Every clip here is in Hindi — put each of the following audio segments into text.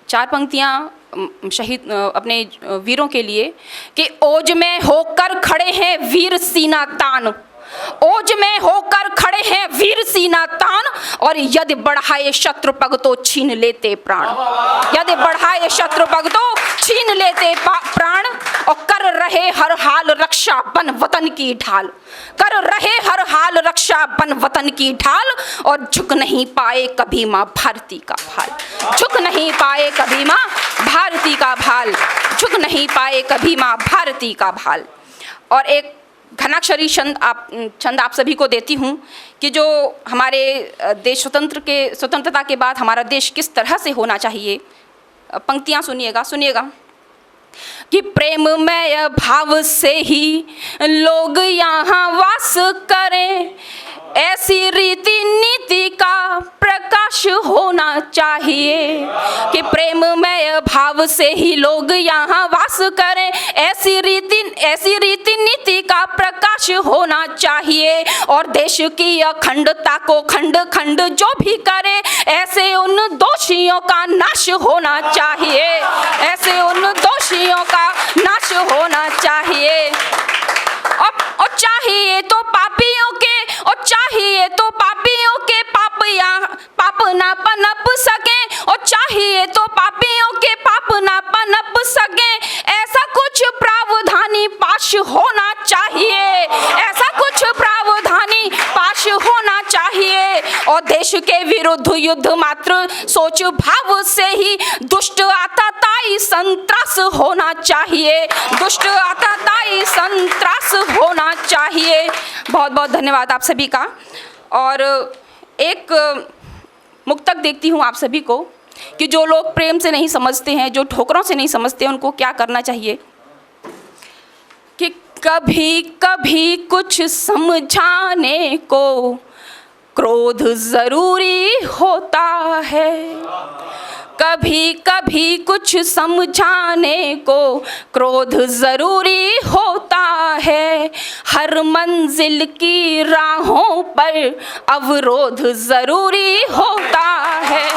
4 पंक्तियाँ शहीद अपने वीरों के लिए कि ओज में होकर खड़े हैं वीर सीना तान, ओज में होकर खड़े हैं वीर सीना तान, और यदि बढ़ाए शत्रु पग तो छीन लेते प्राण, यदि बढ़ाए शत्रु पग तो छीन लेते प्राण, और कर रहे हर हाल रक्षा बन वतन की ढाल, कर रहे हर हाल रक्षा बन वतन की ढाल, और झुक नहीं पाए कभी माँ भारती का भाल, झुक नहीं पाए कभी माँ भारती का भाल, झुक नहीं पाए कभी माँ भारती का भाल। और एक घनाक्षरी छंद आप सभी को देती हूँ कि जो हमारे देश स्वतंत्रता के बाद हमारा देश किस तरह से होना चाहिए। पंक्तियाँ सुनिएगा कि प्रेममय भाव से ही लोग यहाँ वास करें, ऐसी रीति नीति का प्रकाश होना चाहिए, कि प्रेममय भाव से ही लोग यहाँ वास करें, ऐसी रीति नीति का प्रकाश होना चाहिए, और देश की अखंडता को खंड खंड जो भी करे, ऐसे उन दोषियों का नाश होना चाहिए, ऐसे उन दोषियों का नाश होना चाहिए। और चाहिए तो पापियों के, और चाहिए तो पापियों के पाप ना पनप सके, और चाहिए तो पापियों के पाप ना पनप सके, ऐसा कुछ प्रावधानी पाश होना चाहिए, ऐसा कुछ प्रावधानी पाश होना चाहिए। और देश के विरुद्ध युद्ध मात्र सोच भाव से ही दुष्ट आतताई संत्रास होना चाहिए, दुष्ट आतताई संत्रास होना चाहिए। बहुत बहुत धन्यवाद आप सभी का। और एक मुक्तक देखती हूँ आप सभी को कि जो लोग प्रेम से नहीं समझते हैं, जो ठोकरों से नहीं समझते हैं, उनको क्या करना चाहिए। कि कभी कभी कुछ समझाने को क्रोध ज़रूरी होता है, कभी कभी कुछ समझाने को क्रोध ज़रूरी होता है, हर मंजिल की राहों पर अवरोध ज़रूरी होता है,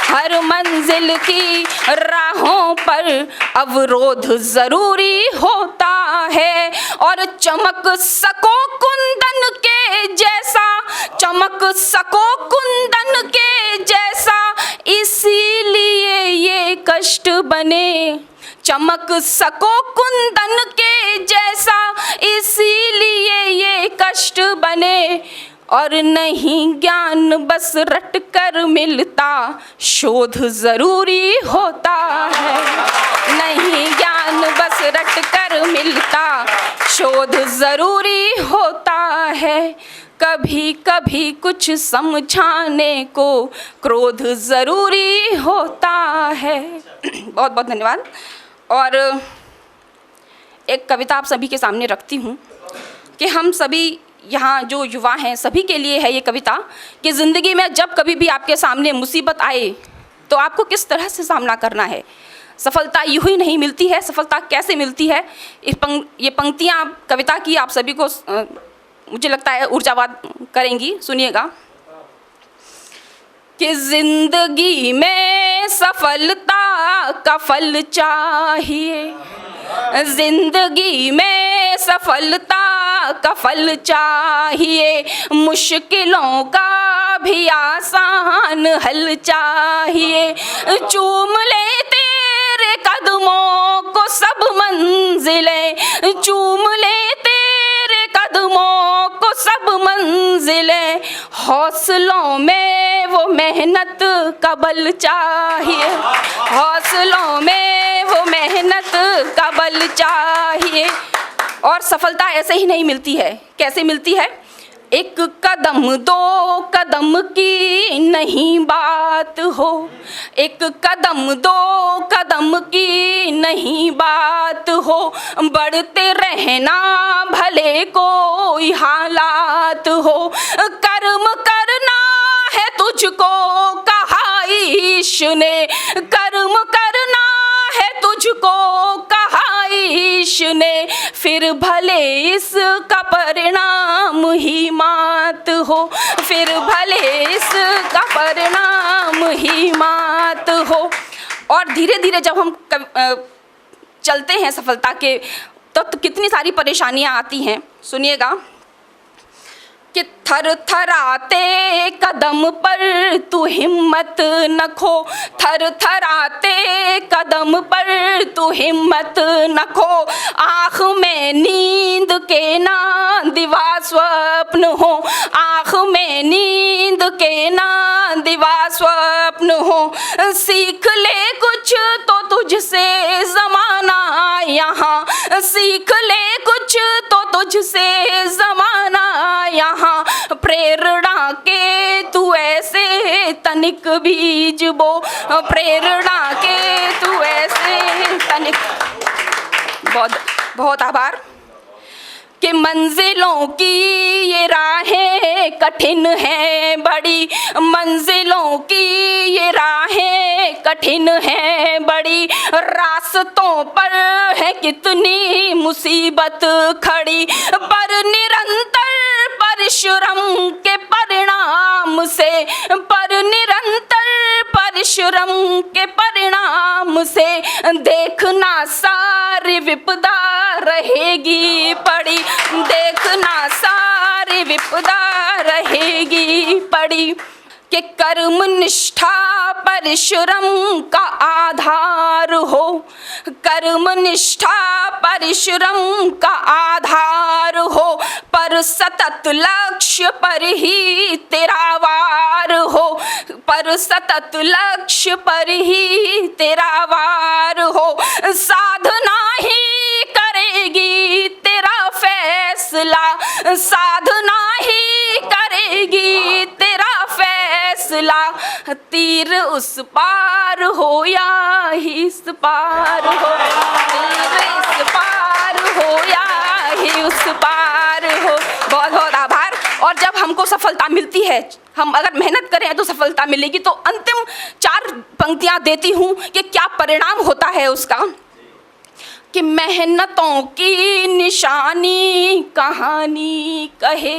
हर मंजिल की राहों पर अवरोध ज़रूरी होता है। और चमक सको कुंदन के जैसा, चमक सको कुंदन के जैसा, इसीलिए ये कष्ट बने, चमक सको कुंदन के जैसा, इसीलिए ये कष्ट बने। और नहीं ज्ञान बस रट कर मिलता, शोध ज़रूरी होता है, नहीं ज्ञान बस रट कर मिलता, शोध ज़रूरी होता है, कभी कभी कुछ समझाने को क्रोध ज़रूरी होता है। बहुत बहुत धन्यवाद। और एक कविता आप सभी के सामने रखती हूँ कि हम सभी यहाँ जो युवा हैं सभी के लिए है ये कविता, कि ज़िंदगी में जब कभी भी आपके सामने मुसीबत आए तो आपको किस तरह से सामना करना है। सफलता यूँ ही नहीं मिलती है, सफलता कैसे मिलती है। ये पंक्तियाँ कविता की आप सभी को मुझे लगता है ऊर्जावान करेंगी। सुनिएगा कि जिंदगी में सफलता का फल चाहिए, जिंदगी में सफलता का फल चाहिए, मुश्किलों का भी आसान हल चाहिए, चूम ले तेरे कदमों को सब मंजिलें, चूम ले तेरे कदमों को सब मंजिलें, हौसलों में वो मेहनत का बल चाहिए, हौसलों में वो मेहनत का बल चाहिए। और सफलता ऐसे ही नहीं मिलती है, कैसे मिलती है। एक कदम दो कदम की नहीं बात हो, एक कदम दो कदम की नहीं बात हो, बढ़ते रहना भले कोई हालात हो, कर्म करना है तुझको कहा ईश ने, कर्म करना है तुझको कहा ईश ने, फिर भले इसका परिणाम ही मात हो, फिर भले इसका परिणाम ही मात हो। और धीरे धीरे जब हम चलते हैं सफलता के तो कितनी सारी परेशानियां आती हैं। सुनिएगा कि थर थराते कदम पर तू हिम्मत न खो, थर थराते कदम पर तू हिम्मत न खो, आँख में नींद के ना दिवा स्वप्न हो, आँख में नींद के ना दिवा स्वप्न हो, सीख ले कुछ तो तुझसे ज़माना यहाँ, सीख ले कुछ तो तुझसे ज़माना यहाँ, प्रेरणा के तू ऐसे तनिक बीज बो, प्रेरणा के तू ऐसे तनिक। बहुत बहुत आभार। कि मंजिलों की ये राहें कठिन हैं बड़ी, मंजिलों की ये राहें कठिन हैं बड़ी, रास्तों पर है कितनी मुसीबत खड़ी, पर निरंतर परिश्रम के परिणाम से, पर निरंतर परिश्रम के परिणाम से देखना सारी विपदा रहेगी पड़ी, देखना सारी विपदा रहेगी पड़ी। कि कर्म निष्ठा परिश्रम का आधार हो, कर्म निष्ठा परिश्रम का आधार हो, पर सतत लक्ष्य पर ही तेरा वार हो, पर सतत लक्ष्य पर ही तेरा वार हो, साधना ही करेगी तेरा फैसला, साधना ही करेगी तेरा फैसला, तीर उस पार हो या इस पार हो, तीर इस पार हो या ही उस पार हो। बहुत बहुत आभार। और जब हमको सफलता मिलती है, हम अगर मेहनत करें तो सफलता मिलेगी। तो अंतिम 4 पंक्तियां देती हूँ कि क्या परिणाम होता है उसका। कि मेहनतों की निशानी कहानी कहे,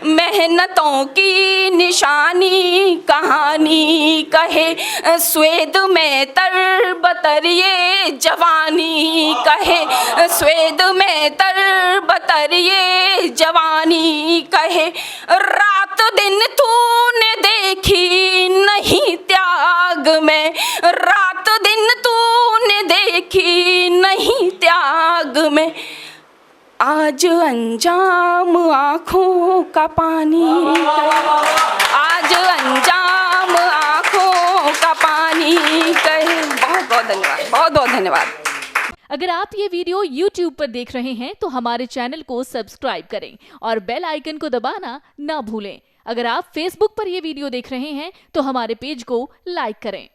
मेहनतों की निशानी कहानी कहे, स्वेद में तरबतर ये जवानी कहे, स्वेद में तरबतर ये जवानी कहे, रात दिन तूने देखी नहीं त्याग में, रात दिन तूने देखी नहीं त्याग में, आज अंजाम आँखों का पानी कहे, आज अंजाम आँखों का पानी कहे। बहुत बहुत धन्यवाद, बहुत बहुत धन्यवाद। अगर आप ये वीडियो YouTube पर देख रहे हैं तो हमारे चैनल को सब्सक्राइब करें और बेल आइकन को दबाना ना भूलें। अगर आप Facebook पर ये वीडियो देख रहे हैं तो हमारे पेज को लाइक करें।